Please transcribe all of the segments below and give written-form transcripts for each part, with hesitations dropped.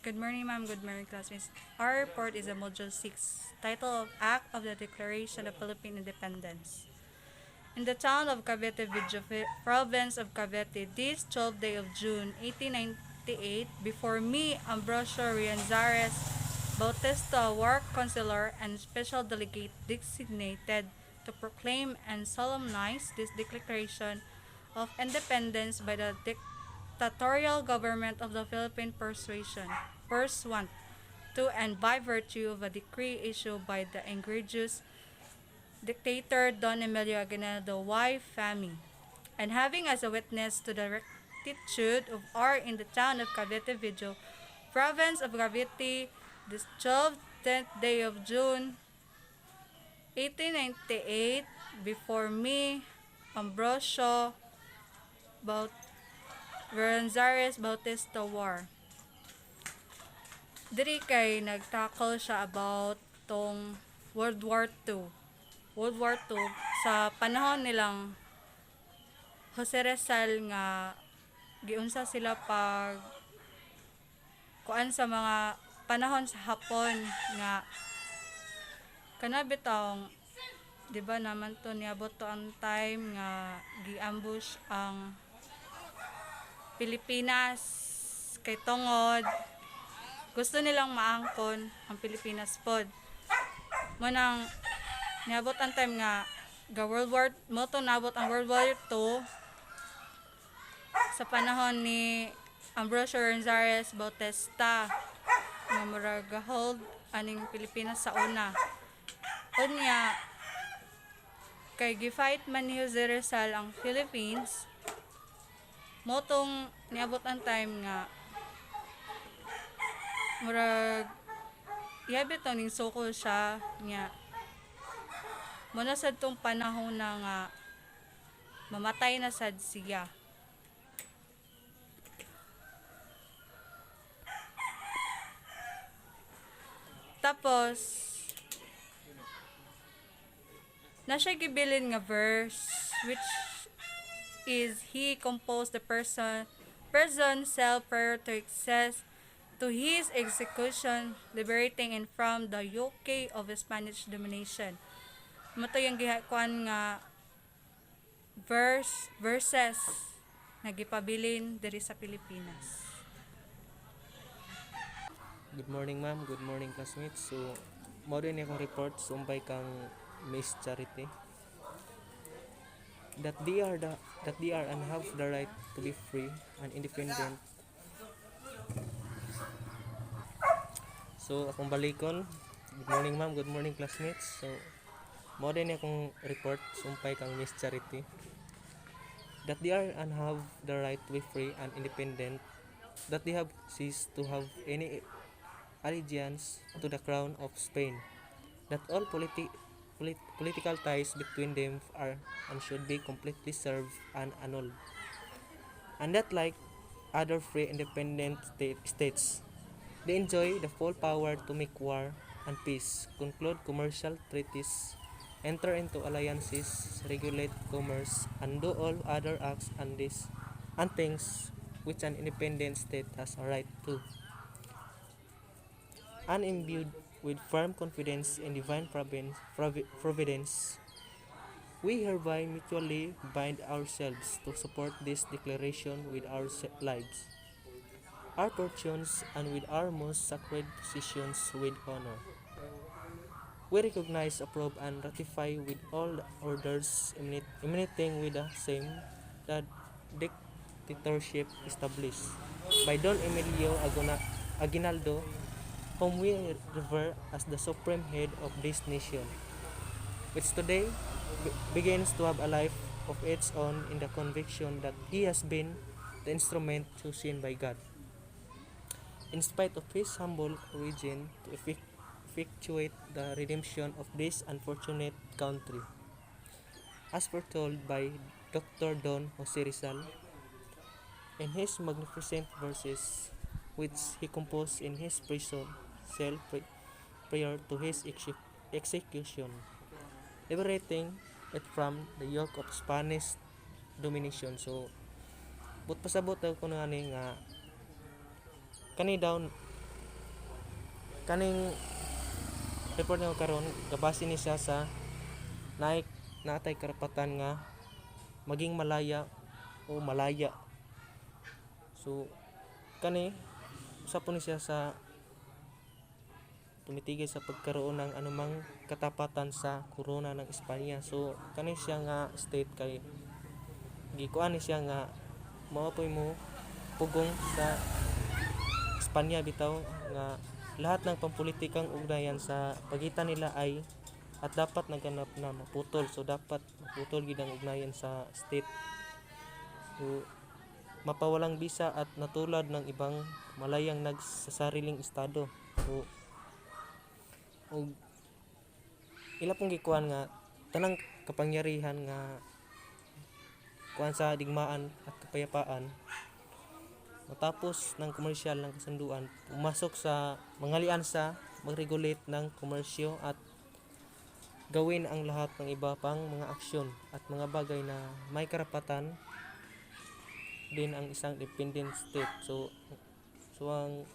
Good morning, ma'am. Good morning, classmates. Our report is a Module 6, title of Act of the Declaration of Philippine Independence. In the town of Cavite, province of Cavite, this 12th day of June, 1898, before me, Ambrosio Rianzares Bautista, war consular and special delegate designated to proclaim and solemnize this declaration of independence by the dictatorial government of the Philippine Persuasion, pursuant to and by virtue of a decree issued by the egregious dictator Don Emilio Aguinaldo Y. Fami, and having as a witness to the rectitude of R in the town of Cavite Video, province of Cavite, this 12th day of June, 1898, before me, Ambrosio Veranzares Bautista War. Diri kay nagtackle siya about tong World War II. World War II sa panahon nilang Jose Rizal nga giunsa sila pag kuan sa mga panahon sa Hapon nga kana bitawng di ba naman to niabot to ang time nga giambush ang Pilipinas kay tungod gusto nilang maangkon ang Pilipinas pod mo nang niabot ang time nga World War mo to nabot ang World War II sa panahon ni Ambrosio Renzares Bautista nga murag hold aning Pilipinas sa una. Unya kay gifight man ni Jose Rizal ang Philippines motong niabot ang time nga murag yabi to ning sukol siya nga muna sad tong panahon na nga mamatay na sad siya. Tapos na siya gibilin nga verse which is he composed the person self prior to access to his execution, liberating and from the yoke of Spanish domination. Mato yung gihakuan nga verses na gipabilin diri sa Pilipinas. Good morning ma'am, good morning classmates. So, mao din akong report sumbay kang Miss Charity. That they are and have the right to be free and independent. So, akong balikon. Good morning ma'am, good morning classmates. So, mao din akong report sumpay kang Miss Charity. That they are and have the right to be free and independent. That they have ceased to have any allegiance to the crown of Spain, that all political ties between them are and should be completely served and annulled, and that like other free independent states, they enjoy the full power to make war and peace, conclude commercial treaties, enter into alliances, regulate commerce, and do all other acts and things which an independent state has a right to. Unimbued with firm confidence in divine providence, we hereby mutually bind ourselves to support this declaration with our lives, our fortunes, and with our most sacred positions with honor. We recognize, approve, and ratify with all the orders emanating with the same the dictatorship established by Don Emilio Aguinaldo, whom we revere as the supreme head of this nation, which today begins to have a life of its own in the conviction that he has been the instrument chosen by God, in spite of his humble origin, to effectuate the redemption of this unfortunate country, as foretold by Dr. Don Jose Rizal in his magnificent verses, which he composed in his prison cell prior to his execution, liberating it from the yoke of Spanish domination. So, but pasabot ko na nga kani daw kaning report nga karon gabase ni siya sa naik natay karapatan nga maging malaya o malaya. So kani usa po ni siya sa tumitigil sa pagkaroon ng anumang katapatan sa korona ng Espanya. So kani siya nga state kay gikuan ni siya nga mao mo pugong sa Espanya bitaw nga lahat ng pampulitikang ugnayan sa pagitan nila ay at dapat naganap na maputol. So dapat maputol gid ang ugnayan sa state. So mapawalang bisa at natulad ng ibang malayang nagsasariling estado. So og ila pong gikuan nga tanang kapangyarihan nga kuan sa digmaan at kapayapaan matapos ng komersyal ng kasunduan pumasok sa mga aliansa mag-regulate ng komersyo at gawin ang lahat ng iba pang mga aksyon at mga bagay na may karapatan din ang isang independent state. So ang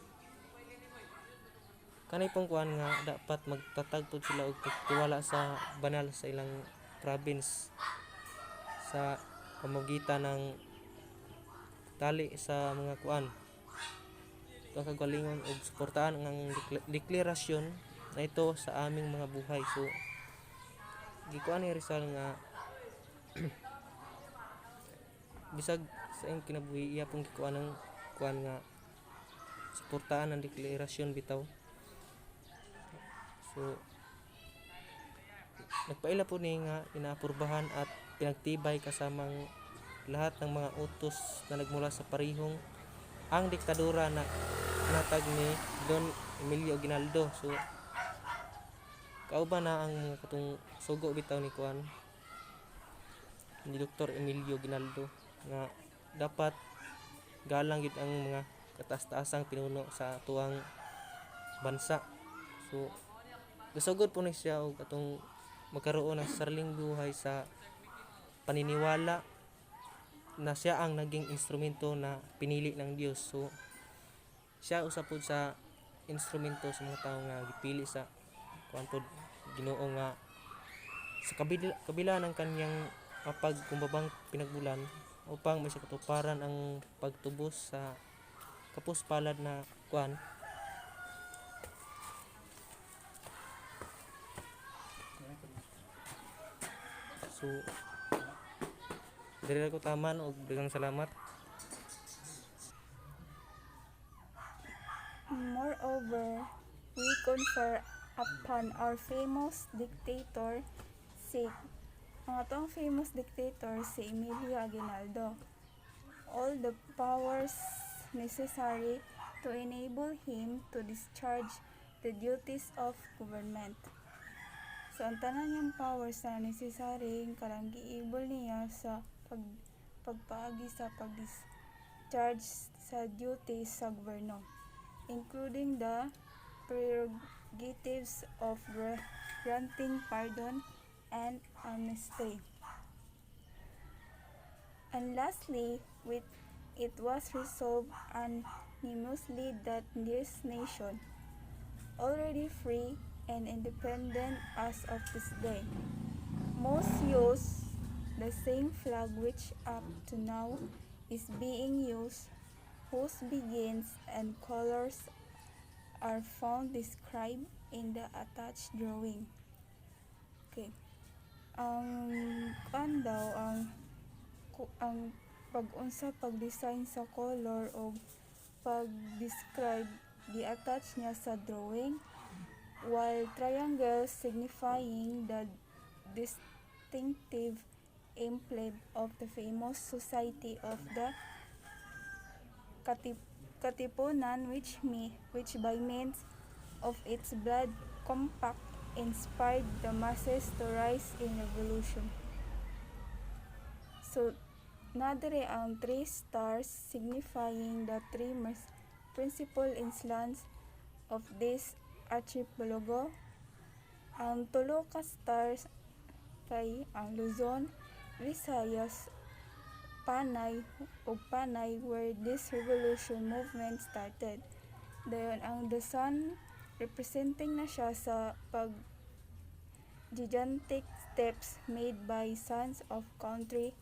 kanay pong kuan nga dapat magtatag pod sila og tiwala sa banal sa ilang province sa pamamagitan ng tali sa mga kuan kakagalingon ug suportahan ang deklarasyon na ito sa aming mga buhay. So gikuan ni Rizal nga bisag sa iyang kinabuhi iya pong gikuan ng kuan nga suportahan ang deklarasyon bitaw. So nagpaila po ni nga inaapurbahan at pinagtibay kasamang lahat ng mga utos na nagmula sa parihong ang diktadura na natag ni Don Emilio Aguinaldo. So kauban na ang mga katong sugo bitaw ni kuan ni Dr. Emilio Aguinaldo nga dapat galang gid ang mga kataas-taasang pinuno sa tuwang bansa. So gasugod po ni siya og katong magkaroon ng sariling buhay sa paniniwala na siya ang naging instrumento na pinili ng Dios. So siya usa pod sa instrumento sa mga tao nga gipili sa kuan pod Ginoo nga sa kabila ng kanyang mapagkumbabang pinagbulan upang may katuparan ang pagtubos sa kapuspalad na kuan. So diri ko taman og daghang salamat. Moreover, we confer upon our famous dictator ang atong famous dictator si Emilio Aguinaldo all the powers necessary to enable him to discharge the duties of government. So ang tanan niyang powers na necessary karang giibol niya sa pagpaagi sa pag-discharge sa duties sa gobyerno, including the prerogatives of granting pardon and amnesty. And lastly, it was resolved unanimously that this nation, already free and independent as of this day, must use the same flag which up to now is being used, whose begins and colors are found described in the attached drawing. Okay. Ang pag-unsa pag-design sa color o pag-describe gi-attach niya sa drawing, while triangle signifying the distinctive emblem of the famous Society of the Katipunan, which by means of its blood compact inspired the masses to rise in revolution. So nadire ang 3 stars signifying the 3 principal islands of this archipelago. Ang 3 ka stars kay ang Luzon, Visayas, Panay where this revolution movement started. Dayon ang the sun representing na siya sa gigantic steps made by sons of country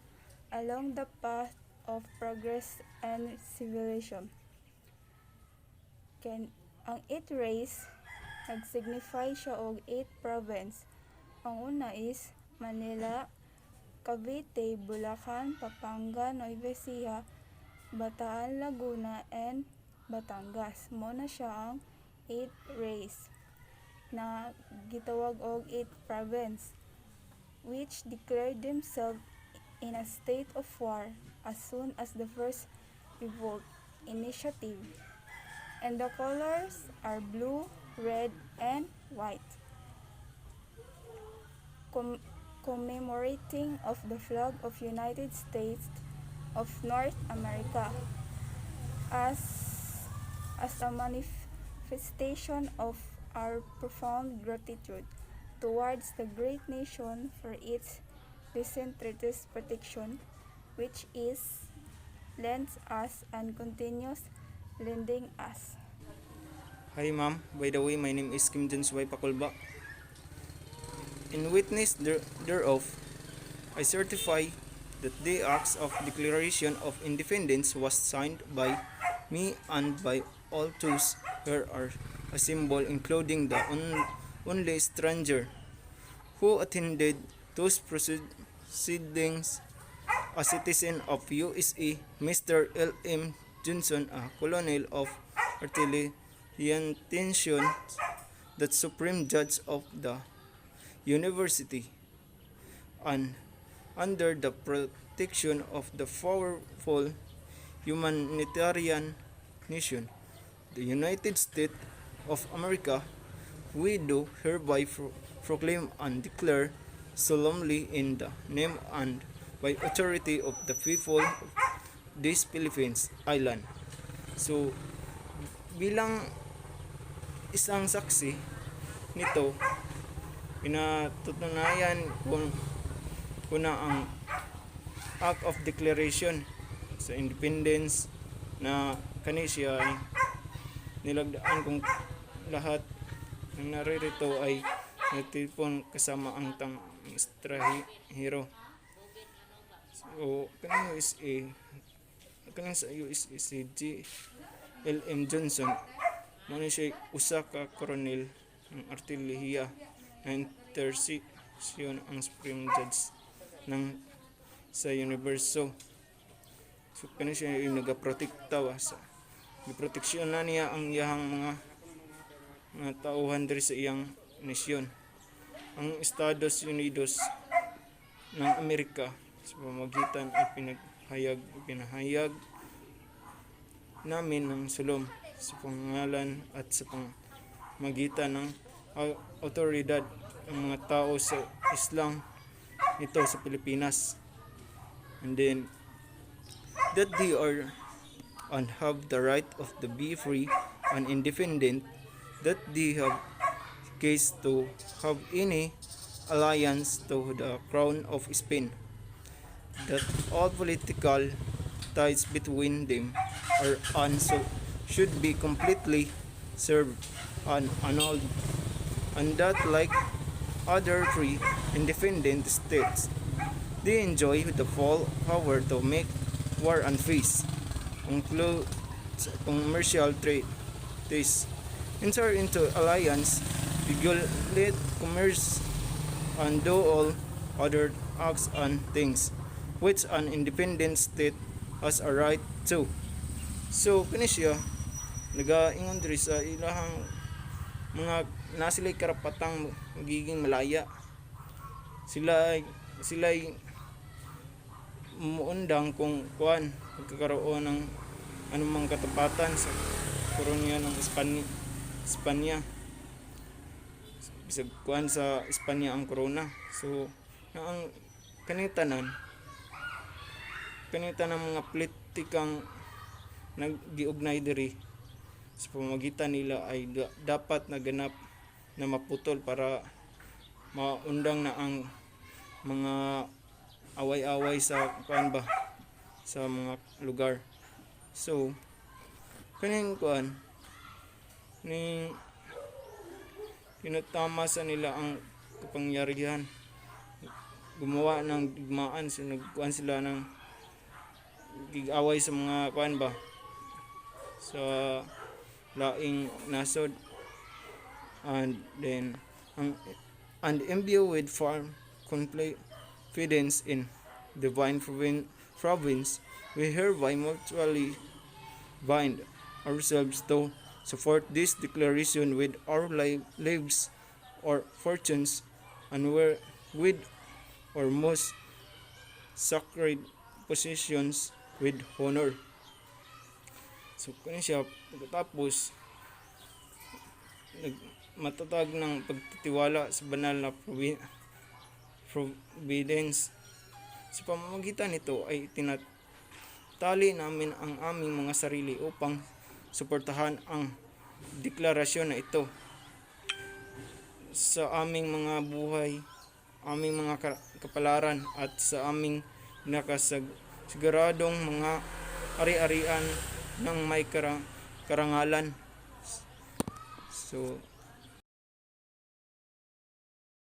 along the path of progress and civilization. Ang 8 rays nag-signify siya og 8 province. Ang una is Manila, Cavite, Bulacan, Pampanga, Nueva Ecija, Bataan, Laguna, and Batangas. Mao na siya ang 8 rays na gitawag og 8 province, which declared themselves in a state of war as soon as the first revolt initiative. And the colors are blue, red, and white, commemorating of the flag of United States of North America as a manifestation of our profound gratitude towards the great nation for its disinterested protection, which is lends us and continues lending us. Hi ma'am, by the way, my name is Kim Jones Y. Pakulba. In witness thereof, I certify that the Acts of Declaration of Independence was signed by me and by all those here are assembled, including the only stranger who attended those proceedings, a citizen of USA, Mr. L.M. Johnson, a colonel of artillery, intention that Supreme Judge of the University, and under the protection of the powerful humanitarian nation, the United States of America, we do hereby proclaim and declare solemnly in the name and by authority of the people of this Philippines Island. So, bilang isang saksi nito, pinatutunayan ko na ang Act of Declaration sa Independence na kani siya ay nilagdaan kung lahat ng naririto ay natipon kasama ang extrahero. So, kaning sa USA si L.M. Johnson, muna siya usa ka koronel ng artilleria na intercession ang Supreme Judge ng sa universo. So kani siya yung nagaprotekta sa giproteksyon na niya ang iyang mga tauhan diri sa iyang nasyon. Ang Estados Unidos ng Amerika sa pamamagitan ay pinahayag namin ng sulom sa pangalan at sa pamamagitan ng autoridad ng mga tao sa Islam ito sa Pilipinas, and then that they are and have the right of to be free and independent, that they have case to have any alliance to the crown of Spain, that all political ties between them are should be completely served and annulled, and that like other free independent states, they enjoy the full power to make war and peace, conclude commercial treaties, enter into alliance, regulate commerce, and do all other acts and things which an independent state has a right to. So kani siya nagaingon diri sa ilahang mga nasila'y karapatang magiging malaya. Sila muundang kung kuan magkakaroon ng anumang katapatan sa koronya ng Espanya. Bisag kuan sa Espanya ang corona. So ang kanitanan mga politikang naggiugnay diri sa pamamagitan nila ay dapat naganap na maputol para maundang na ang mga away-away sa kuan ba sa mga lugar. So kaning kuan ning Tinatamasan nila ang kapangyarihan. Gumawa ng digmaan, so nagkuhan sila ng gig-away sa mga kuan ba sa laing nasod, and then and imbue with firm confidence in divine province, we hereby mutually bind ourselves to support this declaration with our lives or fortunes, and with our most sacred possessions with honor. So kung siya pagkatapos matatag ng pagtitiwala sa banal na providence. Sa pamamagitan nito ay tinatali namin ang aming mga sarili upang suportahan ang deklarasyon na ito sa aming mga buhay, aming mga kapalaran, at sa aming nakasiguradong mga ari-arian ng may karangalan. So